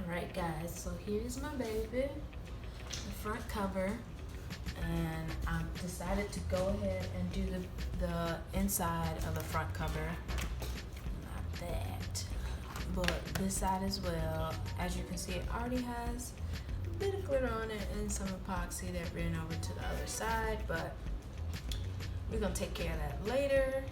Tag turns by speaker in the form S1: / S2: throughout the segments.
S1: Alright guys, so here's my baby, the front cover, and I decided to go ahead and do the inside of the front cover. Not that, but this side as well. As you can see, it already has a bit of glitter on it and some epoxy that ran over to the other side, but we're gonna take care of that later.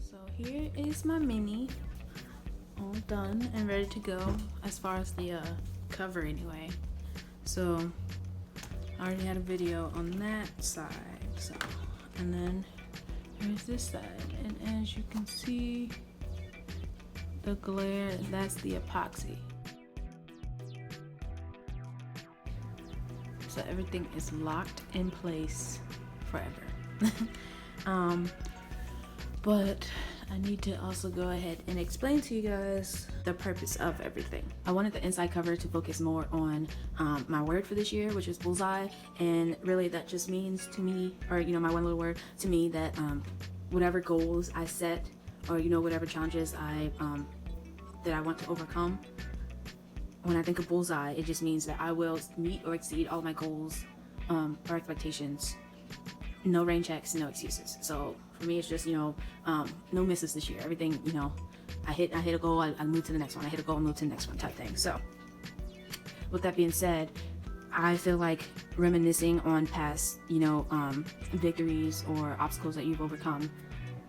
S1: So here is my mini, all done and ready to go as far as the cover anyway. So I already had a video on that side, so, and then here's this side, and as you can see, the glare, that's the epoxy. So everything is locked in place forever. But I need to also go ahead and explain to you guys the purpose of everything. I wanted the inside cover to focus more on my word for this year, which is bullseye, and really that just means to me, or my one little word to me, that whatever goals I set, or whatever challenges that I want to overcome, when I think of bullseye, it just means that I will meet or exceed all my goals or expectations. No rain checks, no excuses. So for me, it's just no misses this year. Everything, I hit a goal, I move to the next one. I hit a goal, I move to the next one, type thing. So with that being said, I feel like reminiscing on past, victories or obstacles that you've overcome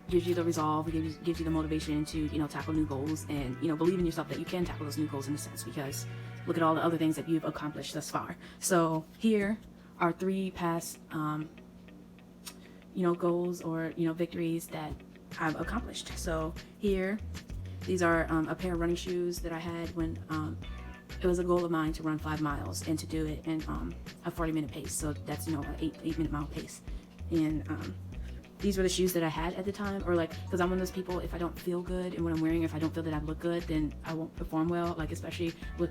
S1: gives you the resolve, gives you the motivation to, tackle new goals and, believe in yourself that you can tackle those new goals in a sense, because look at all the other things that you've accomplished thus far. So here are 3 past, goals or, victories that I've accomplished. So here, these are a pair of running shoes that I had when it was a goal of mine to run 5 miles and to do it in a 40-minute pace. So that's, an 8-minute mile pace. And these were the shoes that I had at the time, or like, because I'm one of those people, if I don't feel good and what I'm wearing, if I don't feel that I look good, then I won't perform well, like especially with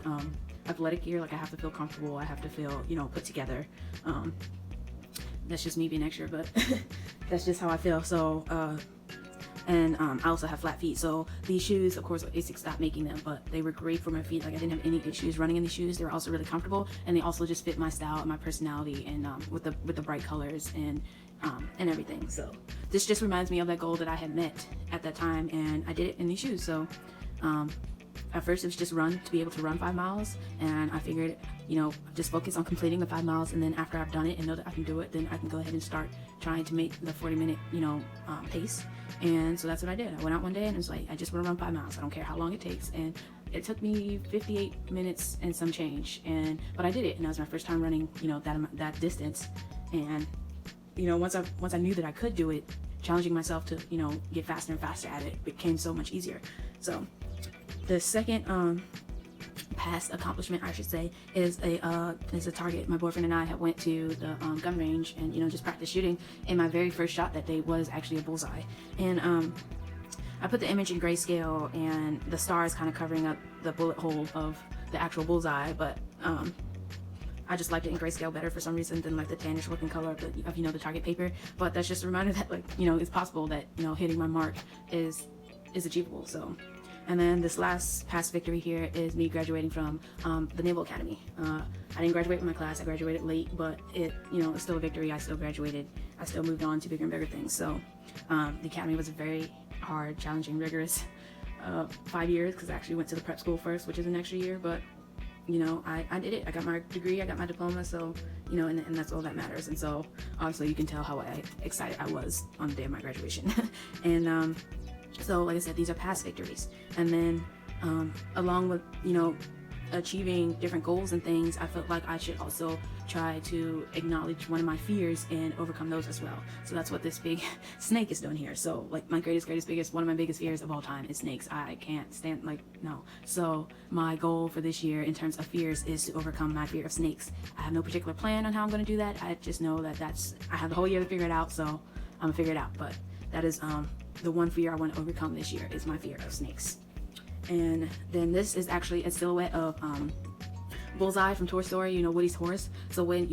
S1: athletic gear. Like I have to feel comfortable, I have to feel, put together. That's just me being extra, but that's just how I feel. So and I also have flat feet, so these shoes, of course, ASICS stopped making them, but they were great for my feet. Like I didn't have any issues running in these shoes. They were also really comfortable, and they also just fit my style and my personality, and with the bright colors and everything. So this just reminds me of that goal that I had met at that time, and I did it in these shoes. So at first it was just to be able to run 5 miles, and I figured, just focus on completing the 5 miles, and then after I've done it and know that I can do it, then I can go ahead and start trying to make the 40-minute, pace. And so that's what I did. I went out one day and it was like, I just want to run 5 miles. I don't care how long it takes. And it took me 58 minutes and some change, but I did it, and that was my first time running, that distance. And once I knew that I could do it, challenging myself to, get faster and faster at it became so much easier. So the second past accomplishment, I should say, is a target. My boyfriend and I had went to the gun range and just practice shooting, and my very first shot that day was actually a bullseye. And I put the image in grayscale, and the star is kind of covering up the bullet hole of the actual bullseye, but I just liked it in grayscale better for some reason than like the tannish looking color of the target paper. But that's just a reminder that it's possible that hitting my mark is achievable. So, and then this last past victory here is me graduating from the Naval Academy. I didn't graduate with my class. I graduated late, but it's still a victory. I still graduated. I still moved on to bigger and bigger things. So the academy was a very hard, challenging, rigorous 5 years, because I actually went to the prep school first, which is an extra year, but I did it. I got my degree, I got my diploma, so, and that's all that matters. And so, obviously, you can tell how excited I was on the day of my graduation. And, so, like I said, these are past victories. And then, along with, achieving different goals and things, I felt like I should also try to acknowledge one of my fears and overcome those as well. So that's what this big snake is doing here. So like my one of my biggest fears of all time is snakes. I can't stand, no. So my goal for this year in terms of fears is to overcome my fear of snakes. I have no particular plan on how I'm going to do that. I just know that I have the whole year to figure it out, so I'm gonna figure it out. But that is the one fear I want to overcome this year, is my fear of snakes. And then this is actually a silhouette of Bullseye from Toy Story, Woody's horse. So when,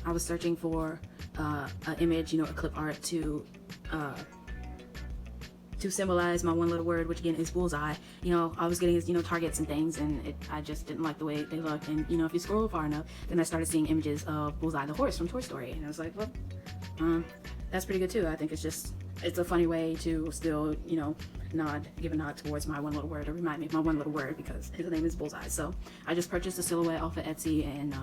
S1: I was searching for an image, a clip art to symbolize my one little word, which again is bullseye, I was getting his, targets and things, and I just didn't like the way they looked. And, if you scroll far enough, then I started seeing images of Bullseye the horse from Toy Story. And I was like, well, that's pretty good too. I think it's a funny way to still, give a nod towards my one little word, or remind me of my one little word, because his name is Bullseye. So I just purchased a silhouette off of Etsy, and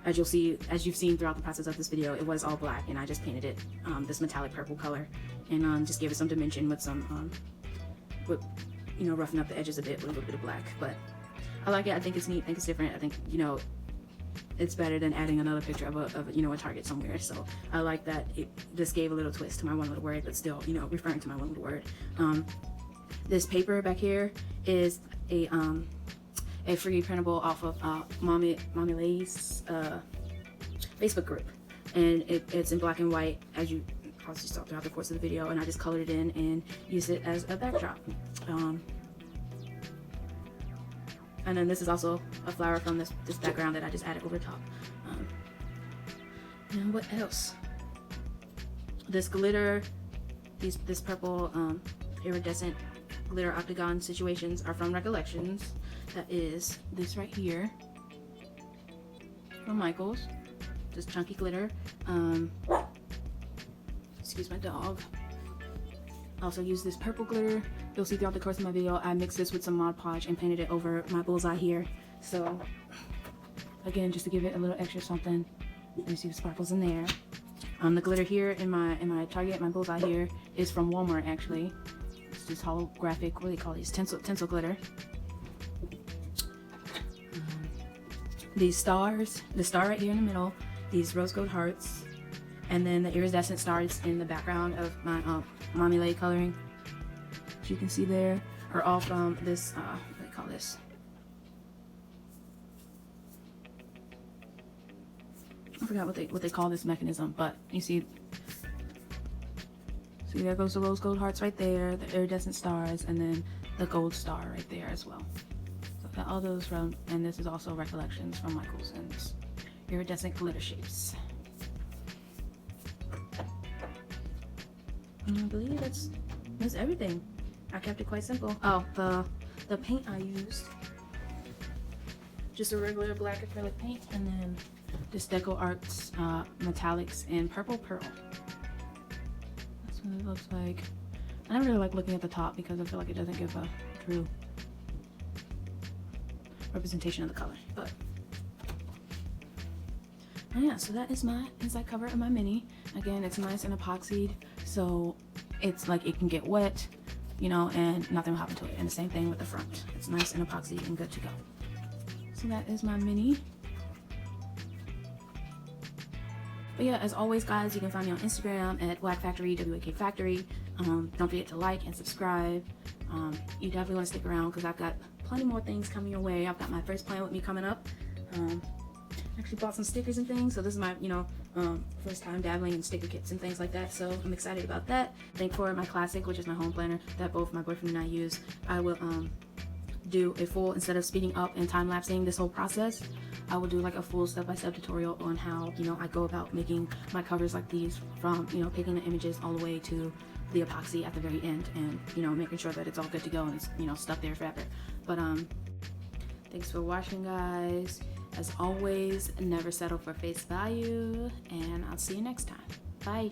S1: as you've seen throughout the process of this video, it was all black, and I just painted it this metallic purple color, and just gave it some dimension with some roughing up the edges a bit with a little bit of black. But I like it. I think it's neat. I think it's different. I think it's better than adding another picture of a target somewhere. So I like that this gave a little twist to my one little word, but still, referring to my one little word. This paper back here is a free printable off of Mommy Lay's Facebook group, and it's in black and white, as you probably saw throughout the course of the video, and I just colored it in and used it as a backdrop. And then this is also a flower from this background that I just added over the top. And what else? This glitter, this purple iridescent glitter octagon situations are from Recollections. That is this right here from Michaels. This chunky glitter. Excuse my dog. I also use this purple glitter. You'll see throughout the course of my video, I mixed this with some Mod Podge and painted it over my bullseye here. So again, just to give it a little extra something. You see the sparkles in there. The glitter here in my Target, my bullseye here, is from Walmart actually. It's this holographic, what do they call these? Tinsel glitter. These stars, the star right here in the middle, these rose gold hearts, and then the iridescent stars in the background of my Mommy Lay coloring, as you can see there, are all from this, what do they call this? I forgot what they call this mechanism, but you see there goes the rose gold hearts right there, the iridescent stars, and then the gold star right there as well. So I've got all those from, and this is also Recollections from Michaels and iridescent glitter shapes. And I believe that's everything. I kept it quite simple. Oh, the paint I used, just a regular black acrylic paint, and then this Deco Arts metallics in purple pearl. That's what it looks like. I don't really like looking at the top because I feel like it doesn't give a true representation of the color. But yeah, so that is my inside cover of my mini. Again, it's nice and epoxied, so it's like it can get wet, you know, and nothing will happen to it. And the same thing with the front. It's nice and epoxy and good to go. So that is my mini. But yeah, as always, guys, you can find me on Instagram at WAKfactory, WAKfactory. Don't forget to like and subscribe. You definitely want to stick around because I've got plenty more things coming your way. I've got my first plan with me coming up. Actually bought some stickers and things, so this is my, you know, first time dabbling in sticker kits and things like that, so I'm excited about that. I think for my classic, which is my home planner that both my boyfriend and I use, I will do a full, instead of speeding up and time-lapsing this whole process, I will do like a full step-by-step tutorial on how, you know, I go about making my covers like these, from, you know, picking the images all the way to the epoxy at the very end, and, you know, making sure that it's all good to go and it's, you know, stuck there forever. But thanks for watching, guys. As always, never settle for face value, and I'll see you next time. Bye.